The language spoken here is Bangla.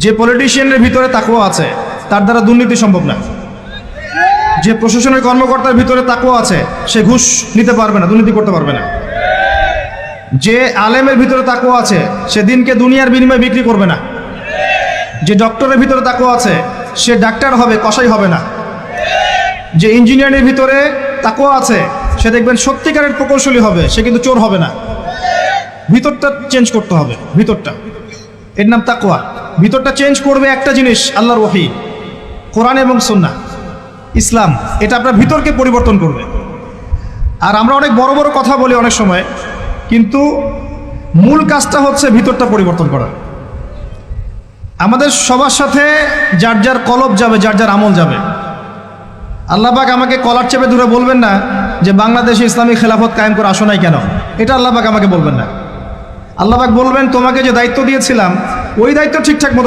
যে পলিটিশিয়ানের ভিতরে তাকওয়া আছে তার দ্বারা দুর্নীতি সম্ভব না। যে প্রশাসনের কর্মকর্তার ভিতরে তাকওয়া আছে সে ঘুষ নিতে পারবে না, দুর্নীতি করতে পারবে না। যে আলেমের ভিতরে তাকওয়া আছে সে দিনকে দুনিয়ার বিনিময়ে বিক্রি করবে না। যে ডক্টরের ভিতরে তাকওয়া আছে সে ডাক্তার হবে, কসাই হবে না। যে ইঞ্জিনিয়ারের ভিতরে তাকওয়া আছে সে দেখবেন সত্যিকারের প্রকৌশলী হবে, সে কিন্তু চোর হবে না। ভিতরটা চেঞ্জ করতে হবে, ভিতরটা, এর নাম তাকওয়া। ভিতরটা চেঞ্জ করবে একটা জিনিস, আল্লাহর ওহী, কোরআন এবং সুন্নাহ, ইসলাম। এটা আপনার ভিতরকে পরিবর্তন করবে। আর আমরা অনেক বড় বড় কথা বলি অনেক সময়, কিন্তু মূল কাজটা হচ্ছে ভিতরটা পরিবর্তন করা। আমাদের সবার সাথে যার যার কলব যাবে, যার যার আমল যাবে। আল্লাহ পাক আমাকে কলার চেপে ধরে বলবেন না যে বাংলাদেশে ইসলামী খেলাফত কায়েম করে আসো নাই কেন, এটা আল্লাহ পাক আমাকে বলবেন না। আল্লাহ পাক বলবেন তোমাকে যে দায়িত্ব দিয়েছিলাম ওই দায়িত্ব ঠিকঠাক মতো